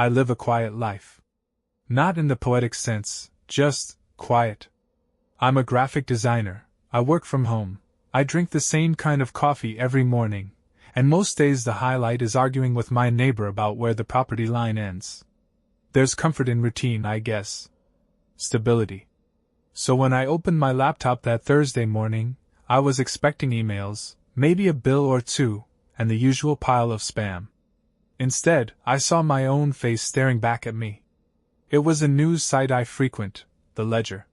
I live a quiet life. Not in the poetic sense, just quiet. I'm a graphic designer, I work from home, I drink the same kind of coffee every morning, and most days the highlight is arguing with my neighbor about where the property line ends. There's comfort in routine, I guess. Stability. So when I opened my laptop that Thursday morning, I was expecting emails, maybe a bill or two, and the usual pile of spam. Instead, I saw my own face staring back at me. It was a news site I frequent, The Ledger.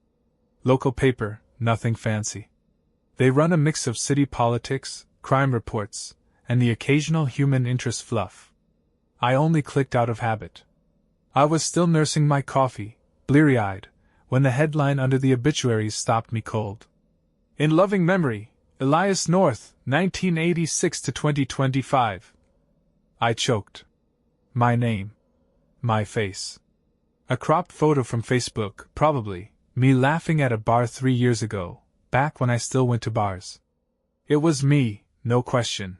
Local paper, nothing fancy. They run a mix of city politics, crime reports, and the occasional human interest fluff. I only clicked out of habit. I was still nursing my coffee, bleary-eyed, when the headline under the obituaries stopped me cold. In loving memory, Elias North, 1986 to 2025. I choked. My name. My face. A cropped photo from Facebook, probably, me laughing at a bar 3 years ago, back when I still went to bars. It was me, no question.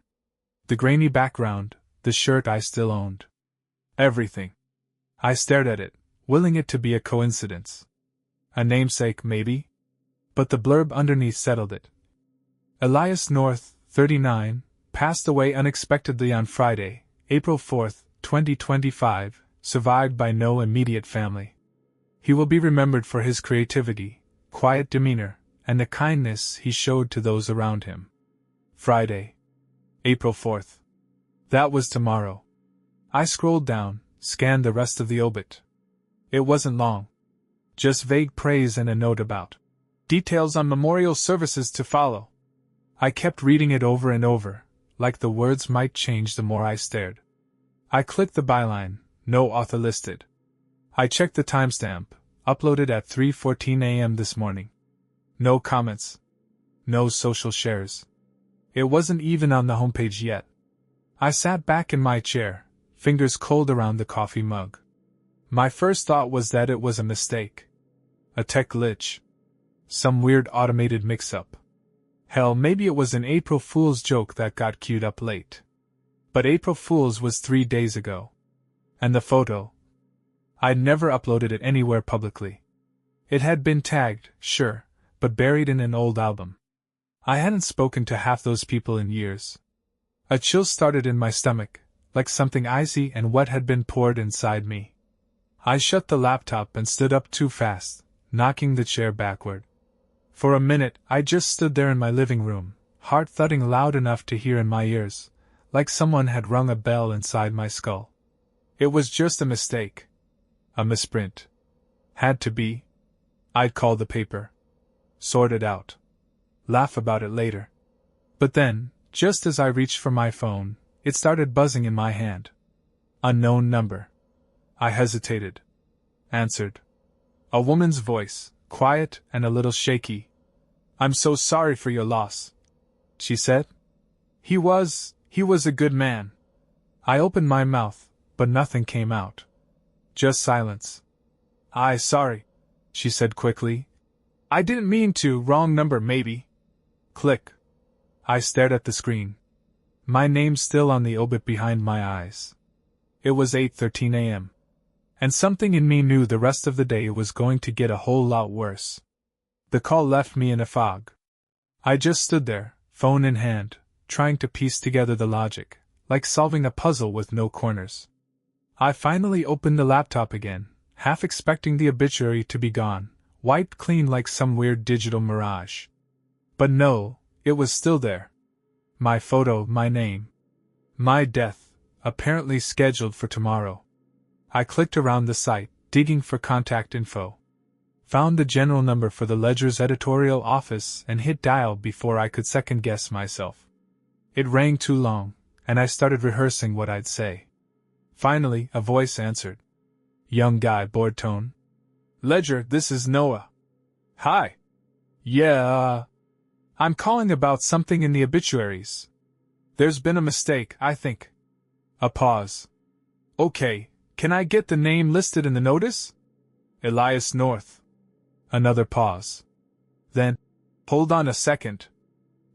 The grainy background, the shirt I still owned. Everything. I stared at it, willing it to be a coincidence. A namesake, maybe? But the blurb underneath settled it. Elias North, 39, passed away unexpectedly on Friday, April 4, 2025, survived by no immediate family. He will be remembered for his creativity, quiet demeanor, and the kindness he showed to those around him. Friday, April 4th. That was tomorrow. I scrolled down, scanned the rest of the obit. It wasn't long. Just vague praise and a note about details on memorial services to follow. I kept reading it over and over, like the words might change the more I stared. I clicked the byline, no author listed. I checked the timestamp, uploaded at 3:14 a.m. this morning. No comments. No social shares. It wasn't even on the homepage yet. I sat back in my chair, fingers cold around the coffee mug. My first thought was that it was a mistake. A tech glitch. Some weird automated mix-up. Hell, maybe it was an April Fool's joke that got queued up late. But April Fool's was 3 days ago. And the photo? I'd never uploaded it anywhere publicly. It had been tagged, sure, but buried in an old album. I hadn't spoken to half those people in years. A chill started in my stomach, like something icy and wet had been poured inside me. I shut the laptop and stood up too fast, knocking the chair backward. For a minute, I just stood there in my living room, heart thudding loud enough to hear in my ears, like someone had rung a bell inside my skull. It was just a mistake. A misprint. Had to be. I'd call the paper. Sort it out. Laugh about it later. But then, just as I reached for my phone, it started buzzing in my hand. Unknown number. I hesitated. Answered. A woman's voice, quiet and a little shaky. "I'm so sorry for your loss," she said. He was a good man." I opened my mouth, but nothing came out. Just silence. Sorry," she said quickly. "I didn't mean to, wrong number maybe." Click. I stared at the screen. My name still on the obit behind my eyes. It was 8:13 a.m. And something in me knew the rest of the day was going to get a whole lot worse. The call left me in a fog. I just stood there, phone in hand, trying to piece together the logic, like solving a puzzle with no corners. I finally opened the laptop again, half expecting the obituary to be gone, wiped clean like some weird digital mirage. But no, it was still there. My photo, my name. My death, apparently scheduled for tomorrow. I clicked around the site, digging for contact info. Found the general number for the Ledger's editorial office and hit dial before I could second-guess myself. It rang too long, and I started rehearsing what I'd say. Finally, a voice answered. Young guy, bored tone. "Ledger, this is Noah." "Hi." "Yeah, I'm calling about something in the obituaries. There's been a mistake, I think." A pause. "Okay, can I get the name listed in the notice?" "Elias North." Another pause. Then, "Hold on a second."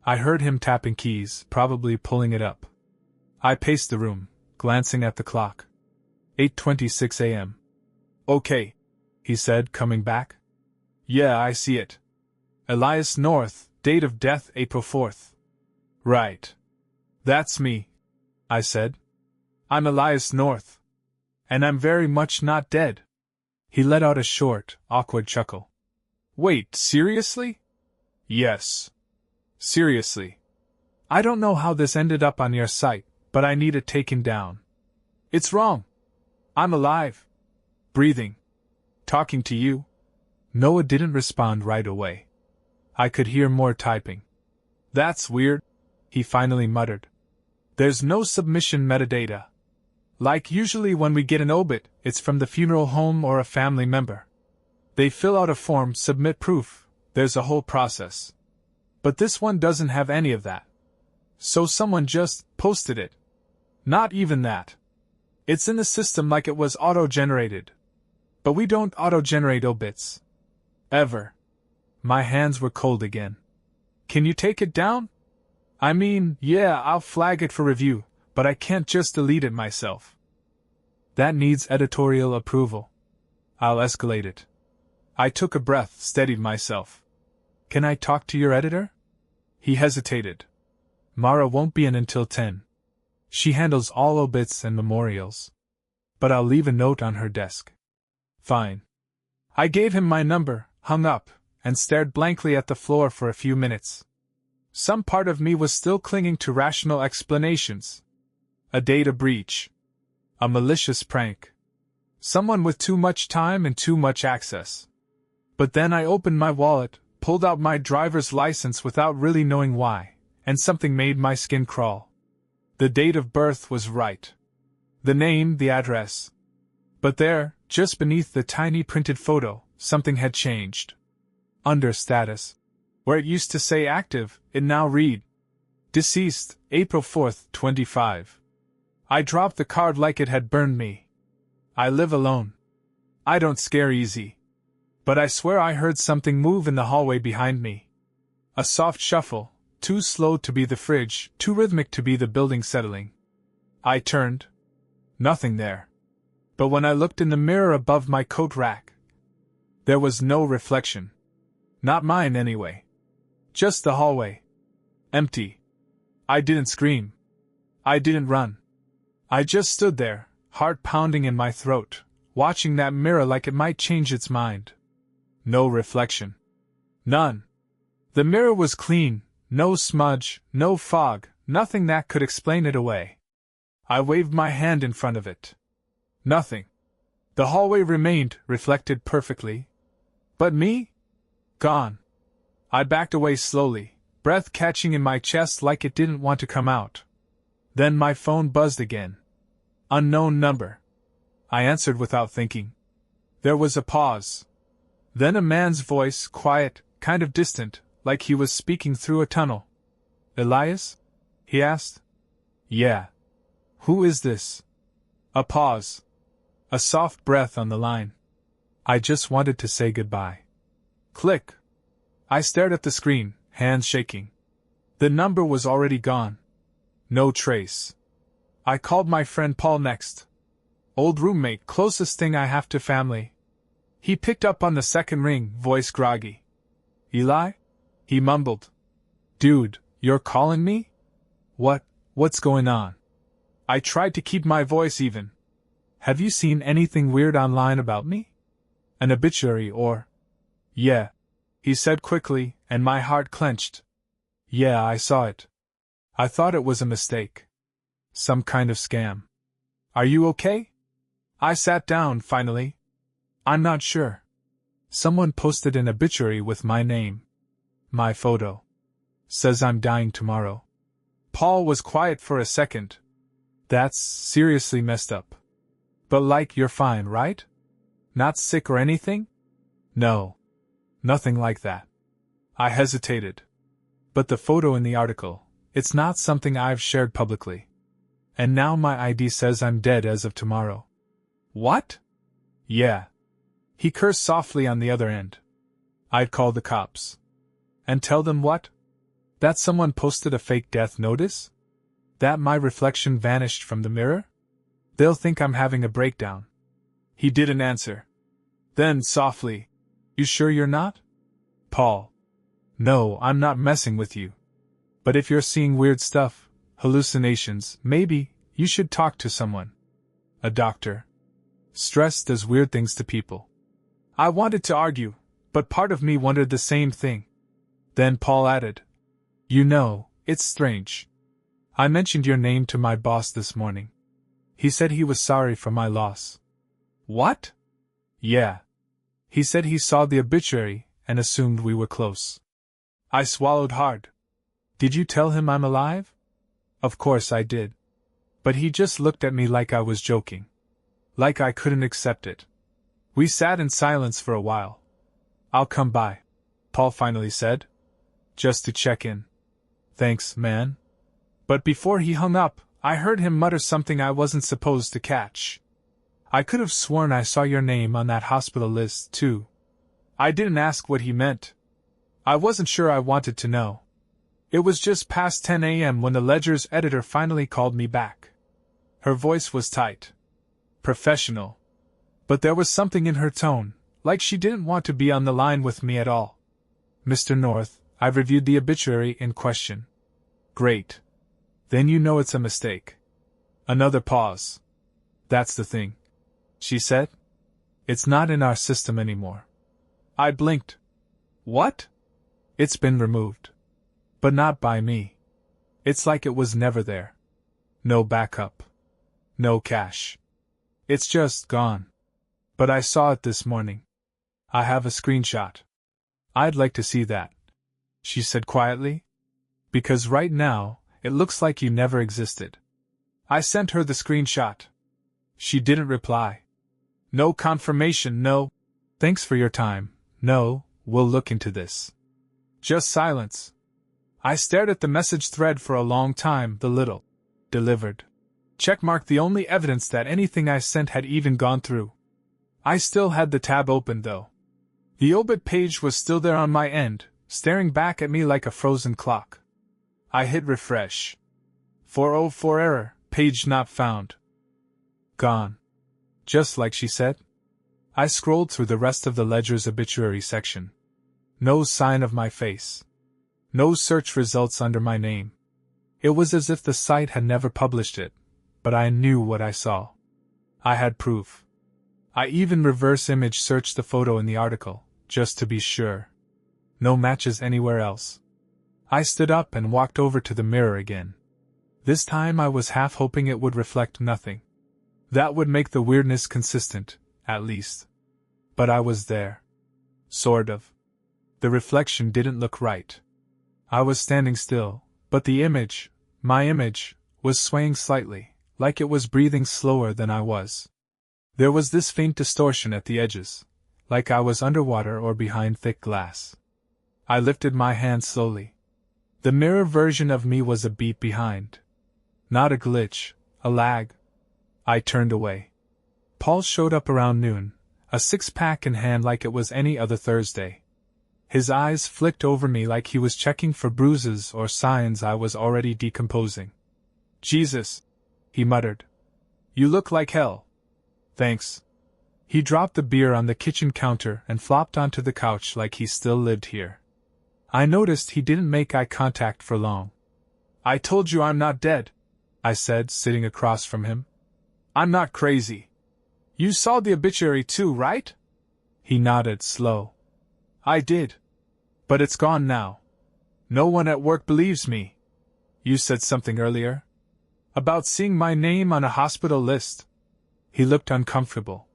I heard him tapping keys, probably pulling it up. I paced the room, glancing at the clock. 8:26 a.m. Okay, he said, coming back. Yeah, I see it. Elias North, date of death April 4th. Right. That's me, I said. I'm Elias North. And I'm very much not dead. He let out a short, awkward chuckle. Wait, seriously? Yes. Seriously. I don't know how this ended up on your site, but I need it taken down. It's wrong. I'm alive. Breathing. Talking to you. Noah didn't respond right away. I could hear more typing. That's weird, he finally muttered. There's no submission metadata. Like usually when we get an obit, it's from the funeral home or a family member. They fill out a form, submit proof, there's a whole process. But this one doesn't have any of that. So someone just posted it. Not even that. It's in the system like it was auto-generated. But we don't auto-generate obits. Ever. My hands were cold again. Can you take it down? I mean, yeah, I'll flag it for review, but I can't just delete it myself. That needs editorial approval. I'll escalate it. I took a breath, steadied myself. Can I talk to your editor? He hesitated. Mara won't be in until 10. She handles all obits and memorials. But I'll leave a note on her desk. Fine. I gave him my number, hung up, and stared blankly at the floor for a few minutes. Some part of me was still clinging to rational explanations. A data breach. A malicious prank. Someone with too much time and too much access. But then I opened my wallet, pulled out my driver's license without really knowing why, and something made my skin crawl. The date of birth was right. The name, the address. But there, just beneath the tiny printed photo, something had changed. Under status, where it used to say active, it now read, deceased, April 4th, 25. I dropped the card like it had burned me. I live alone. I don't scare easy. But I swear I heard something move in the hallway behind me. A soft shuffle, too slow to be the fridge, too rhythmic to be the building settling. I turned. Nothing there. But when I looked in the mirror above my coat rack, there was no reflection. Not mine, anyway. Just the hallway. Empty. I didn't scream. I didn't run. I just stood there, heart pounding in my throat, watching that mirror like it might change its mind. No reflection. None. The mirror was clean, no smudge, no fog, nothing that could explain it away. I waved my hand in front of it. Nothing. The hallway remained, reflected perfectly. But me? Gone. I backed away slowly, breath catching in my chest like it didn't want to come out. Then my phone buzzed again. Unknown number. I answered without thinking. There was a pause. Then a man's voice, quiet, kind of distant, like he was speaking through a tunnel. Elias? He asked. Yeah. Who is this? A pause. A soft breath on the line. I just wanted to say goodbye. Click. I stared at the screen, hands shaking. The number was already gone. No trace. I called my friend Paul next. Old roommate, closest thing I have to family. He picked up on the second ring, voice groggy. Eli? He mumbled. Dude, you're calling me? What's going on? I tried to keep my voice even. Have you seen anything weird online about me? An obituary or... Yeah, he said quickly, and my heart clenched. Yeah, I saw it. I thought it was a mistake. Some kind of scam. Are you okay? I sat down, finally. I'm not sure. Someone posted an obituary with my name. My photo. Says I'm dying tomorrow. Paul was quiet for a second. That's seriously messed up. But like, you're fine, right? Not sick or anything? No. Nothing like that. I hesitated. But the photo in the article, it's not something I've shared publicly. And now my ID says I'm dead as of tomorrow. What? Yeah. He cursed softly on the other end. I'd call the cops. And tell them what? That someone posted a fake death notice? That my reflection vanished from the mirror? They'll think I'm having a breakdown. He didn't answer. Then, softly, "You sure you're not?" "Paul. No, I'm not messing with you. But if you're seeing weird stuff, hallucinations, maybe you should talk to someone. A doctor. Stress does weird things to people." I wanted to argue, but part of me wondered the same thing. Then Paul added, "You know, it's strange. I mentioned your name to my boss this morning. He said he was sorry for my loss." "What?" "Yeah. He said he saw the obituary and assumed we were close." I swallowed hard. "Did you tell him I'm alive?" "Of course I did. But he just looked at me like I was joking. Like I couldn't accept it." We sat in silence for a while. "I'll come by," Paul finally said. "Just to check in." "Thanks, man." But before he hung up, I heard him mutter something I wasn't supposed to catch. "I could have sworn I saw your name on that hospital list, too." I didn't ask what he meant. I wasn't sure I wanted to know. It was just past 10 a.m. when the Ledger's editor finally called me back. Her voice was tight. Professional. But there was something in her tone, like she didn't want to be on the line with me at all. "Mr. North, I've reviewed the obituary in question." "Great. Then you know it's a mistake." Another pause. "That's the thing," she said. "It's not in our system anymore." I blinked. "What?" "It's been removed. But not by me. It's like it was never there. No backup. No cache. It's just gone. But I saw it this morning. I have a screenshot. I'd like to see that," she said quietly. "Because right now, it looks like you never existed." I sent her the screenshot. She didn't reply. No confirmation, no "Thanks for your time, no, we'll look into this." Just silence. I stared at the message thread for a long time, the little "delivered" checkmark the only evidence that anything I sent had even gone through. I still had the tab open, though. The obit page was still there on my end, staring back at me like a frozen clock. I hit refresh. 404 error, page not found. Gone. Just like she said. I scrolled through the rest of the Ledger's obituary section. No sign of my face. No search results under my name. It was as if the site had never published it, but I knew what I saw. I had proof. I even reverse image searched the photo in the article, just to be sure. No matches anywhere else. I stood up and walked over to the mirror again. This time I was half hoping it would reflect nothing. That would make the weirdness consistent, at least. But I was there. Sort of. The reflection didn't look right. I was standing still, but the image, my image, was swaying slightly, like it was breathing slower than I was. There was this faint distortion at the edges, like I was underwater or behind thick glass. I lifted my hand slowly. The mirror version of me was a beat behind. Not a glitch, a lag. I turned away. Paul showed up around noon, a six-pack in hand like it was any other Thursday. His eyes flicked over me like he was checking for bruises or signs I was already decomposing. "Jesus," he muttered. "You look like hell." "Thanks." He dropped the beer on the kitchen counter and flopped onto the couch like he still lived here. I noticed he didn't make eye contact for long. "I told you I'm not dead," I said, sitting across from him. "I'm not crazy. You saw the obituary too, right?" He nodded, slow. "I did. But it's gone now. No one at work believes me." "You said something earlier? About seeing my name on a hospital list." He looked uncomfortable.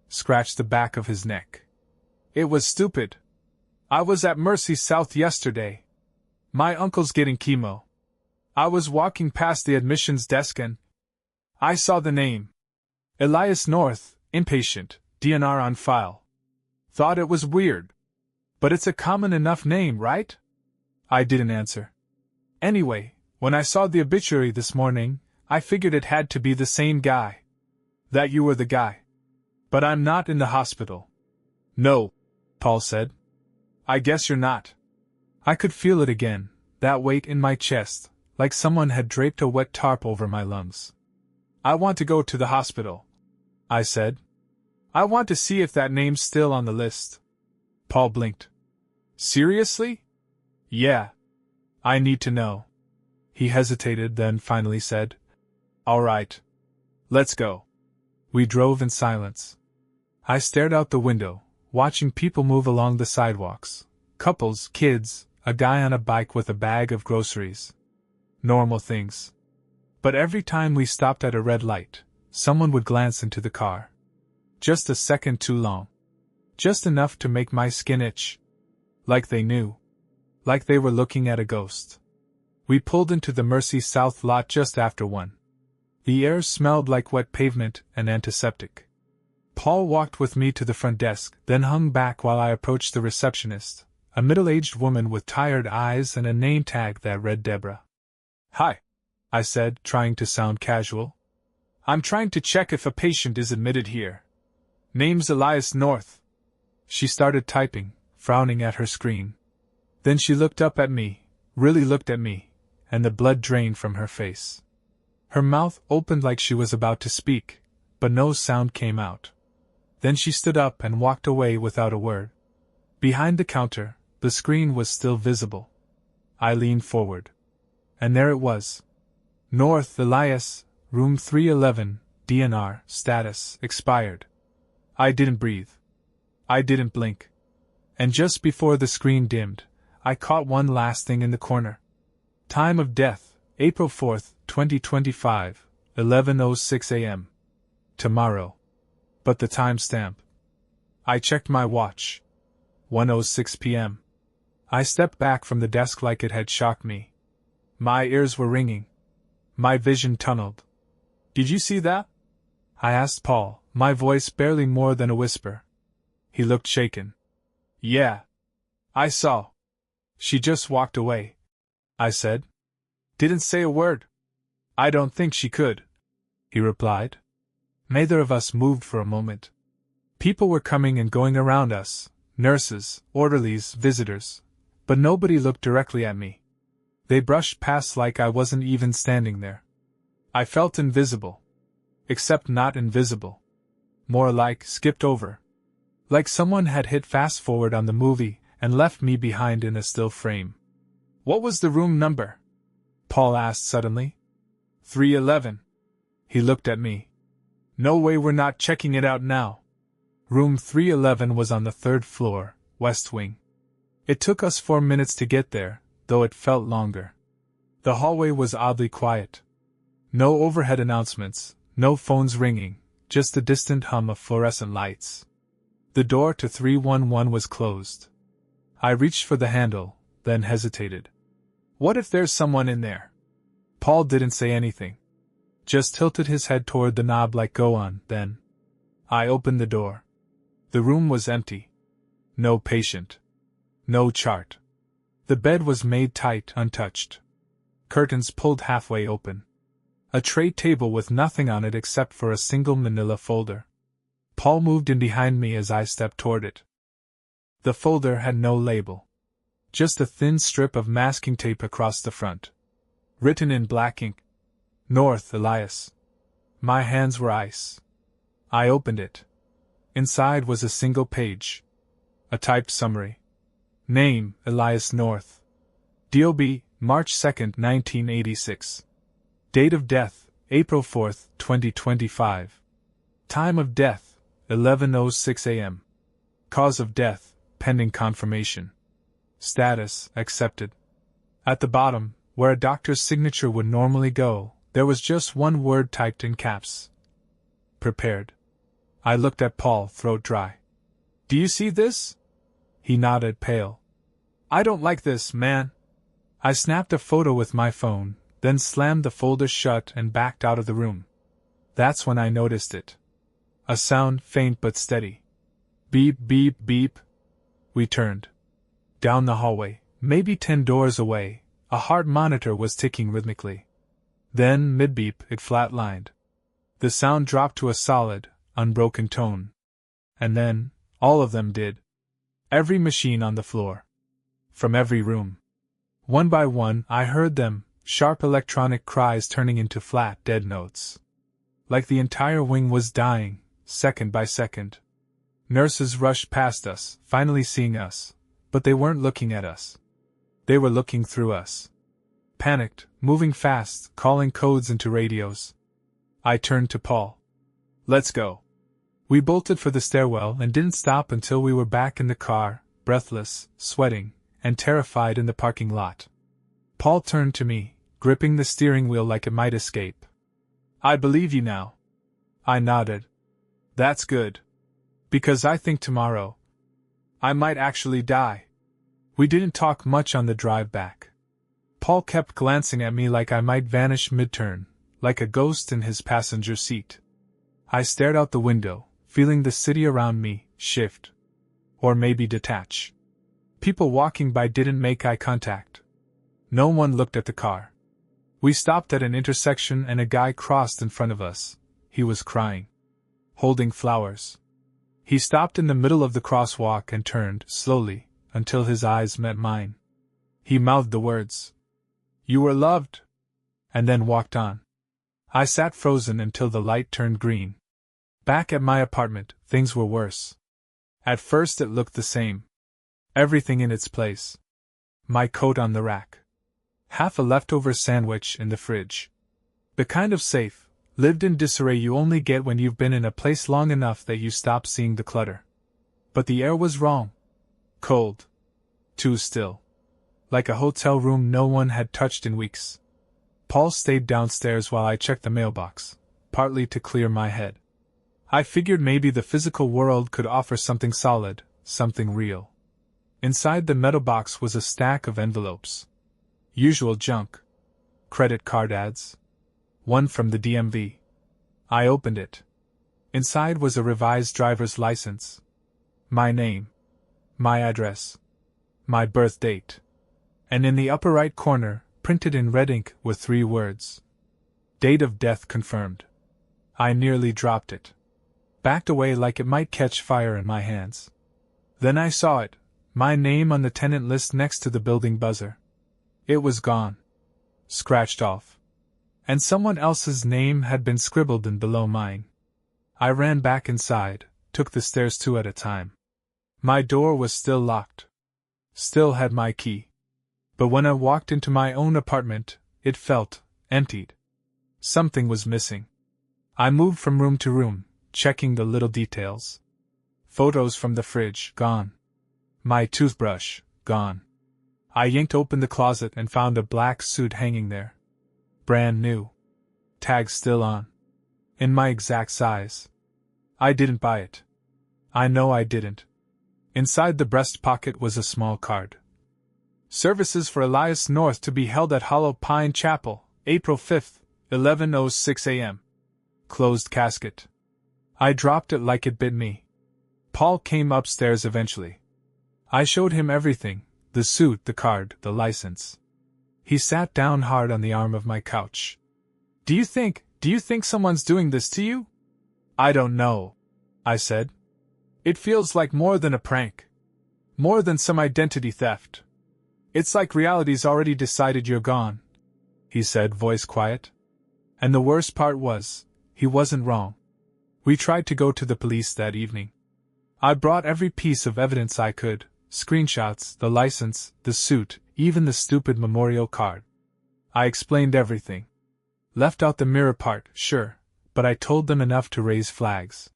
Scratched the back of his neck. "It was stupid. I was at Mercy South yesterday. My uncle's getting chemo. I was walking past the admissions desk and I saw the name. Elias North, inpatient, DNR on file. Thought it was weird. But it's a common enough name, right?" I didn't answer. "Anyway, when I saw the obituary this morning, I figured it had to be the same guy. That you were the guy. But I'm not in the hospital." "No," Paul said. "I guess you're not." I could feel it again, that weight in my chest, like someone had draped a wet tarp over my lungs. I want to go to the hospital, I said. I want to see if that name's still on the list. Paul blinked. Seriously? Yeah. I need to know. He hesitated, then finally said, All right. Let's go. We drove in silence. I stared out the window, watching people move along the sidewalks. Couples, kids, a guy on a bike with a bag of groceries. Normal things. But every time we stopped at a red light, someone would glance into the car. Just a second too long. Just enough to make my skin itch. Like they knew. Like they were looking at a ghost. We pulled into the Mercy South lot just after 1. The air smelled like wet pavement and antiseptic. Paul walked with me to the front desk, then hung back while I approached the receptionist, a middle-aged woman with tired eyes and a name tag that read Deborah. Hi, I said, trying to sound casual. I'm trying to check if a patient is admitted here. Name's Elias North. She started typing, frowning at her screen. Then she looked up at me, really looked at me, and the blood drained from her face. Her mouth opened like she was about to speak, but no sound came out. Then she stood up and walked away without a word. Behind the counter, the screen was still visible. I leaned forward. And there it was. North Elias, room 311, DNR, status, expired. I didn't breathe. I didn't blink. And just before the screen dimmed, I caught one last thing in the corner. Time of death, April 4th, 2025, 11:06 a.m. Tomorrow. But the timestamp. I checked my watch. 1:06 p.m. I stepped back from the desk like it had shocked me. My ears were ringing. My vision tunneled. Did you see that? I asked Paul, my voice barely more than a whisper. He looked shaken. Yeah. I saw. She just walked away, I said. Didn't say a word. I don't think she could, he replied. Neither of us moved for a moment. People were coming and going around us, nurses, orderlies, visitors, but nobody looked directly at me. They brushed past like I wasn't even standing there. I felt invisible. Except not invisible. More like skipped over. Like someone had hit fast forward on the movie and left me behind in a still frame. What was the room number? Paul asked suddenly. 311. He looked at me. No way we're not checking it out now. Room 311 was on the 3rd floor, west wing. It took us 4 minutes to get there, though it felt longer. The hallway was oddly quiet. No overhead announcements, no phones ringing, just a distant hum of fluorescent lights. The door to 311 was closed. I reached for the handle, then hesitated. What if there's someone in there? Paul didn't say anything. Just tilted his head toward the knob like go on, then. I opened the door. The room was empty. No patient. No chart. The bed was made tight, untouched. Curtains pulled halfway open. A tray table with nothing on it except for a single manila folder. Paul moved in behind me as I stepped toward it. The folder had no label. Just a thin strip of masking tape across the front. Written in black ink. North Elias. My hands were ice. I opened it. Inside was a single page. A typed summary. Name, Elias North. DOB, March 2nd, 1986. Date of death, April 4th, 2025. Time of death, 11:06 a.m. Cause of death, pending confirmation. Status, accepted. At the bottom, where a doctor's signature would normally go, there was just one word typed in caps. Prepared. I looked at Paul, throat dry. Do you see this? He nodded, pale. I don't like this, man. I snapped a photo with my phone, then slammed the folder shut and backed out of the room. That's when I noticed it. A sound, faint but steady. Beep, beep, beep. We turned. Down the hallway, maybe 10 doors away, a heart monitor was ticking rhythmically. Then, mid-beep, it flatlined. The sound dropped to a solid, unbroken tone. And then, all of them did. Every machine on the floor. From every room. One by one, I heard them, sharp electronic cries turning into flat, dead notes. like the entire wing was dying, second by second. Nurses rushed past us, finally seeing us, but they weren't looking at us. They were looking through us. Panicked, moving fast, calling codes into radios. I turned to Paul. "Let's go." We bolted for the stairwell and didn't stop until we were back in the car, breathless, sweating, and terrified in the parking lot. Paul turned to me, gripping the steering wheel like it might escape. "I believe you now." I nodded. "That's good. Because I think tomorrow I might actually die." We didn't talk much on the drive back. Paul kept glancing at me like I might vanish mid-turn, like a ghost in his passenger seat. I stared out the window, feeling the city around me shift. Or maybe detach. People walking by didn't make eye contact. No one looked at the car. We stopped at an intersection and a guy crossed in front of us. He was crying. Holding flowers. He stopped in the middle of the crosswalk and turned, slowly, until his eyes met mine. He mouthed the words, "You were loved," and then walked on. I sat frozen until the light turned green. Back at my apartment, things were worse. At first it looked the same. Everything in its place. My coat on the rack. Half a leftover sandwich in the fridge. The kind of safe, lived-in disarray you only get when you've been in a place long enough that you stop seeing the clutter. But the air was wrong. Cold. Too still. Like a hotel room no one had touched in weeks. Paul stayed downstairs while I checked the mailbox, partly to clear my head. I figured maybe the physical world could offer something solid, something real. Inside the metal box was a stack of envelopes. Usual junk. Credit card ads. One from the DMV. I opened it. Inside was a revised driver's license. My name. My address. My birth date. And in the upper right corner, printed in red ink, were 3 words. Date of death confirmed. I nearly dropped it. Backed away like it might catch fire in my hands. Then I saw it, my name on the tenant list next to the building buzzer. It was gone. Scratched off. And someone else's name had been scribbled in below mine. I ran back inside, took the stairs 2 at a time. My door was still locked. Still had my key. But when I walked into my own apartment, it felt emptied. Something was missing. I moved from room to room, checking the little details. Photos from the fridge, gone. My toothbrush, gone. I yanked open the closet and found a black suit hanging there. Brand new. Tag still on. In my exact size. I didn't buy it. I know I didn't. Inside the breast pocket was a small card. Services for Elias North to be held at Hollow Pine Chapel, April 5th, 11:06 a.m. Closed casket. I dropped it like it bit me. Paul came upstairs eventually. I showed him everything, the suit, the card, the license. He sat down hard on the arm of my couch. Do you think someone's doing this to you?" "I don't know," I said. "It feels like more than a prank. More than some identity theft. It's like reality's already decided you're gone," he said, voice quiet. And the worst part was, he wasn't wrong. We tried to go to the police that evening. I brought every piece of evidence I could, screenshots, the license, the suit, even the stupid memorial card. I explained everything. Left out the mirror part, sure, but I told them enough to raise flags.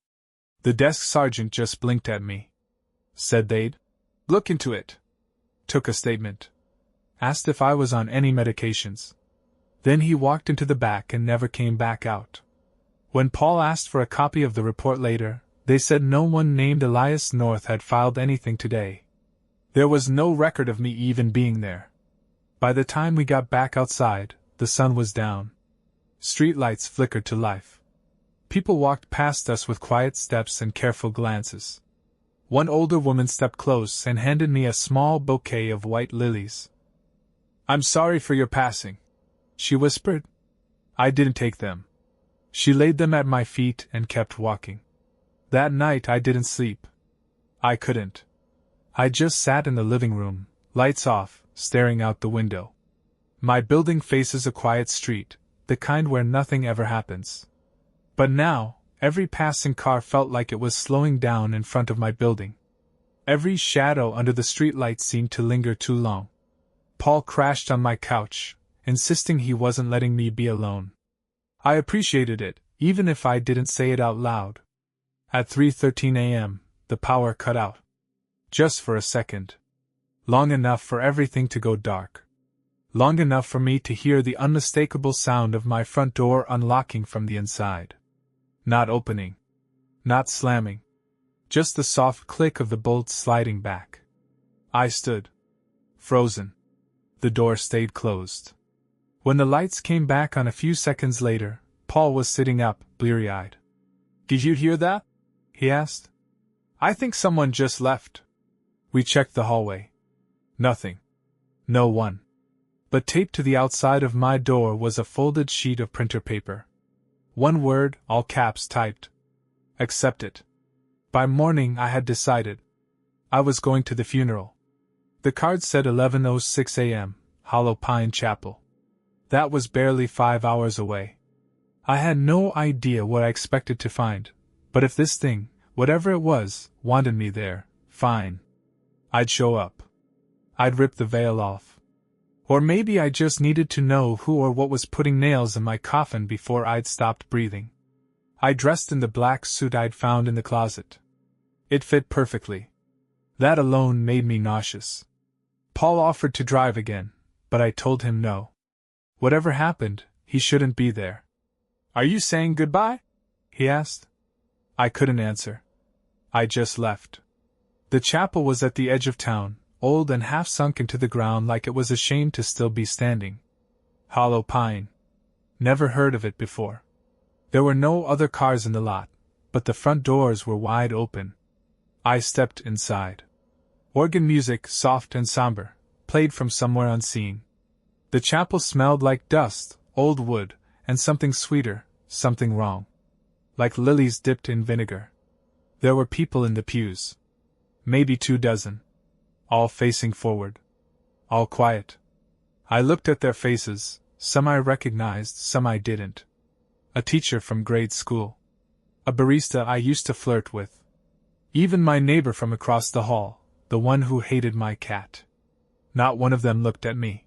The desk sergeant just blinked at me. Said they'd look into it. Took a statement. Asked if I was on any medications. Then he walked into the back and never came back out. When Paul asked for a copy of the report later, they said no one named Elias North had filed anything today. There was no record of me even being there. By the time we got back outside, the sun was down. Streetlights flickered to life. People walked past us with quiet steps and careful glances. One older woman stepped close and handed me a small bouquet of white lilies. "I'm sorry for your passing," she whispered. I didn't take them. She laid them at my feet and kept walking. That night I didn't sleep. I couldn't. I just sat in the living room, lights off, staring out the window. My building faces a quiet street, the kind where nothing ever happens. But now, every passing car felt like it was slowing down in front of my building. Every shadow under the streetlight seemed to linger too long. Paul crashed on my couch, insisting he wasn't letting me be alone. I appreciated it, even if I didn't say it out loud. At 3:13 a.m., the power cut out. Just for a second. Long enough for everything to go dark. Long enough for me to hear the unmistakable sound of my front door unlocking from the inside. Not opening. Not slamming. Just the soft click of the bolts sliding back. I stood. Frozen. The door stayed closed. When the lights came back on a few seconds later, Paul was sitting up, bleary-eyed. "Did you hear that?" he asked. "I think someone just left." We checked the hallway. Nothing. No one. But taped to the outside of my door was a folded sheet of printer paper. One word, all caps typed. Accept it. By morning I had decided. I was going to the funeral. The card said 11:06 a.m., Hollow Pine Chapel. That was barely 5 hours away. I had no idea what I expected to find, but if this thing, whatever it was, wanted me there, fine. I'd show up. I'd rip the veil off. Or maybe I just needed to know who or what was putting nails in my coffin before I'd stopped breathing. I dressed in the black suit I'd found in the closet. It fit perfectly. That alone made me nauseous. Paul offered to drive again, but I told him no. Whatever happened, he shouldn't be there. "Are you saying goodbye?" he asked. I couldn't answer. I just left. The chapel was at the edge of town, old and half sunk into the ground like it was ashamed to still be standing. Hollow Pine. Never heard of it before. There were no other cars in the lot, but the front doors were wide open. I stepped inside. Organ music, soft and somber, played from somewhere unseen. The chapel smelled like dust, old wood, and something sweeter, something wrong. Like lilies dipped in vinegar. There were people in the pews. Maybe 24. All facing forward. All quiet. I looked at their faces, some I recognized, some I didn't. A teacher from grade school. A barista I used to flirt with. Even my neighbor from across the hall, the one who hated my cat. Not one of them looked at me.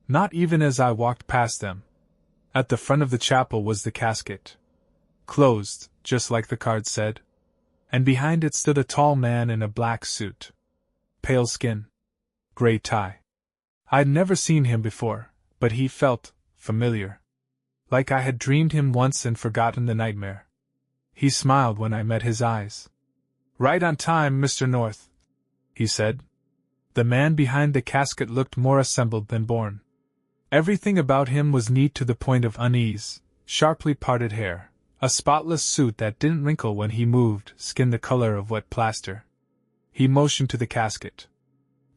Not even as I walked past them. At the front of the chapel was the casket. Closed, just like the card said. And behind it stood a tall man in a black suit. Pale skin. Gray tie. I'd never seen him before, but he felt familiar. Like I had dreamed him once and forgotten the nightmare. He smiled when I met his eyes. "Right on time, Mr. North," he said. The man behind the casket looked more assembled than born. Everything about him was neat to the point of unease, sharply parted hair, a spotless suit that didn't wrinkle when he moved, skin the color of wet plaster. He motioned to the casket.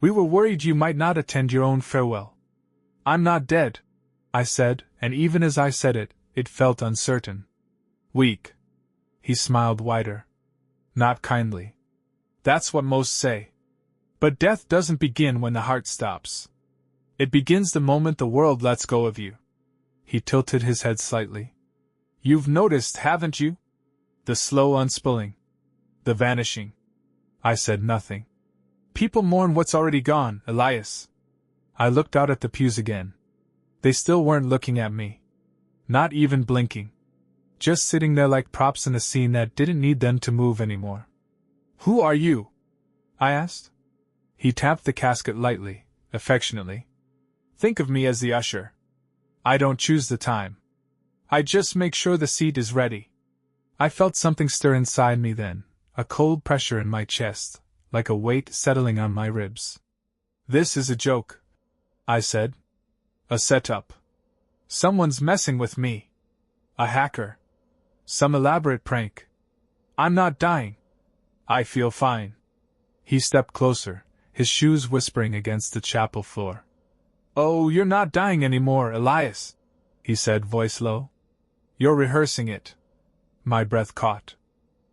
"We were worried you might not attend your own farewell." "I'm not dead," I said, and even as I said it, it felt uncertain. "Weak." He smiled wider. Not kindly. "That's what most say. But death doesn't begin when the heart stops. It begins the moment the world lets go of you." He tilted his head slightly. "You've noticed, haven't you? The slow unspooling. The vanishing." I said nothing. "People mourn what's already gone, Elias." I looked out at the pews again. They still weren't looking at me. Not even blinking. Just sitting there like props in a scene that didn't need them to move anymore. "Who are you?" I asked. He tapped the casket lightly, affectionately. "Think of me as the usher. I don't choose the time. I just make sure the seat is ready." I felt something stir inside me then, a cold pressure in my chest, like a weight settling on my ribs. "This is a joke," I said. "A setup. Someone's messing with me. A hacker. Some elaborate prank. I'm not dying. I feel fine." He stepped closer, his shoes whispering against the chapel floor. "Oh, you're not dying anymore, Elias," he said, voice low. "You're rehearsing it." My breath caught.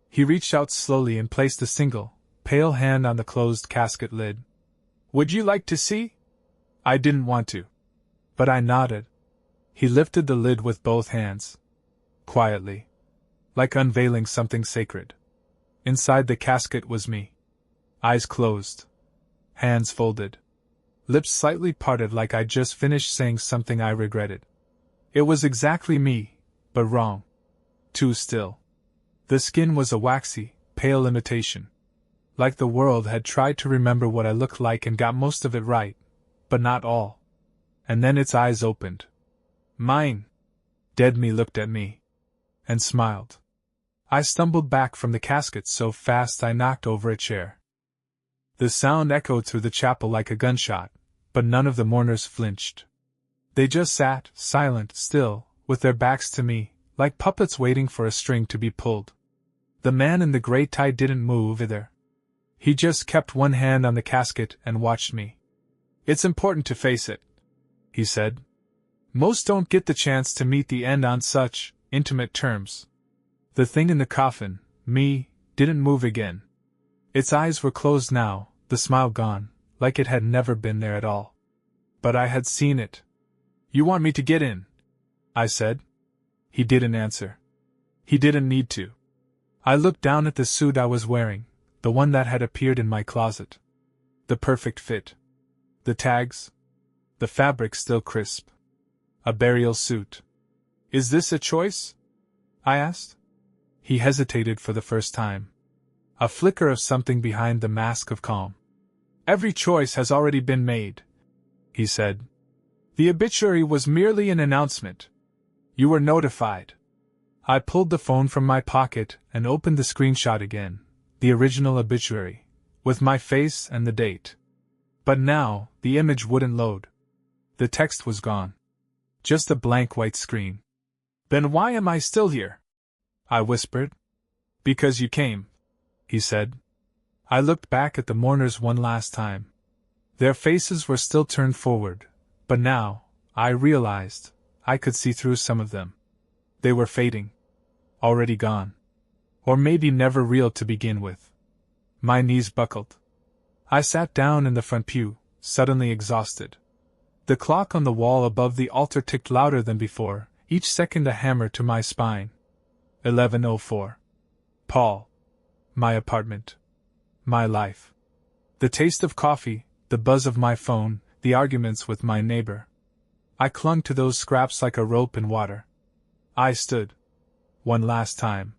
He reached out slowly and placed a single, pale hand on the closed casket lid. "Would you like to see?" I didn't want to. But I nodded. He lifted the lid with both hands. Quietly. like unveiling something sacred. Inside the casket was me. Eyes closed. Hands folded. Lips slightly parted like I'd just finished saying something I regretted. It was exactly me, but wrong. Too still. The skin was a waxy, pale imitation. Like the world had tried to remember what I looked like and got most of it right, but not all. And then its eyes opened. Mine. Dead me looked at me. And smiled. I stumbled back from the casket so fast I knocked over a chair. The sound echoed through the chapel like a gunshot, but none of the mourners flinched. They just sat, silent, still, with their backs to me, like puppets waiting for a string to be pulled. The man in the gray tie didn't move either. He just kept one hand on the casket and watched me. "It's important to face it," he said. "Most don't get the chance to meet the end on such intimate terms." The thing in the coffin, me, didn't move again. Its eyes were closed now, the smile gone, like it had never been there at all. But I had seen it. "You want me to get in?" I said. He didn't answer. He didn't need to. I looked down at the suit I was wearing, the one that had appeared in my closet. The perfect fit. The tags. The fabric still crisp. A burial suit. "Is this a choice?" I asked. He hesitated for the first time. A flicker of something behind the mask of calm. "Every choice has already been made," he said. "The obituary was merely an announcement. You were notified." I pulled the phone from my pocket and opened the screenshot again, the original obituary, with my face and the date. But now, the image wouldn't load. The text was gone. Just a blank white screen. "Then why am I still here?" I whispered. "Because you came," he said. I looked back at the mourners one last time. Their faces were still turned forward, but now, I realized, I could see through some of them. They were fading. Already gone. Or maybe never real to begin with. My knees buckled. I sat down in the front pew, suddenly exhausted. The clock on the wall above the altar ticked louder than before, each second a hammer to my spine. 11:04. Paul. My apartment. My life. The taste of coffee, the buzz of my phone, the arguments with my neighbor. I clung to those scraps like a rope in water. I stood. One last time.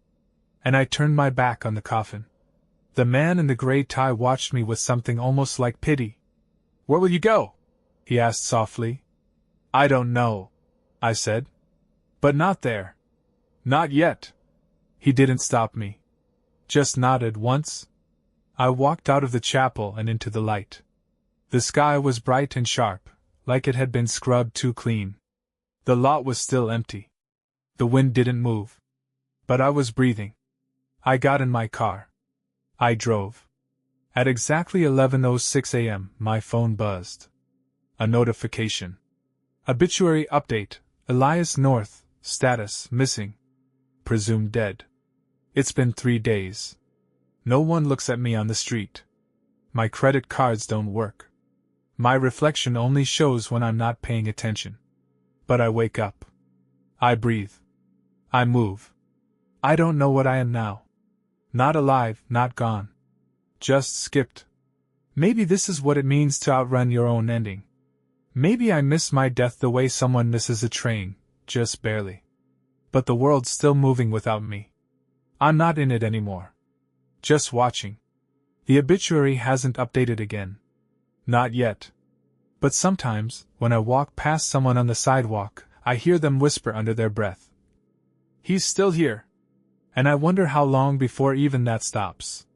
And I turned my back on the coffin. The man in the gray tie watched me with something almost like pity. "Where will you go?" he asked softly. "I don't know," I said. "But not there." "Not yet." He didn't stop me. Just nodded once. I walked out of the chapel and into the light. The sky was bright and sharp, like it had been scrubbed too clean. The lot was still empty. The wind didn't move. But I was breathing. I got in my car. I drove. At exactly 11:06 a.m., my phone buzzed. A notification. Obituary update. Elias North, status missing. Presumed dead. It's been 3 days. No one looks at me on the street. My credit cards don't work. My reflection only shows when I'm not paying attention. But I wake up. I breathe. I move. I don't know what I am now. Not alive, not gone. Just skipped. Maybe this is what it means to outrun your own ending. Maybe I miss my death the way someone misses a train, just barely. But the world's still moving without me. I'm not in it anymore. Just watching. The obituary hasn't updated again. Not yet. But sometimes, when I walk past someone on the sidewalk, I hear them whisper under their breath, "He's still here." And I wonder how long before even that stops.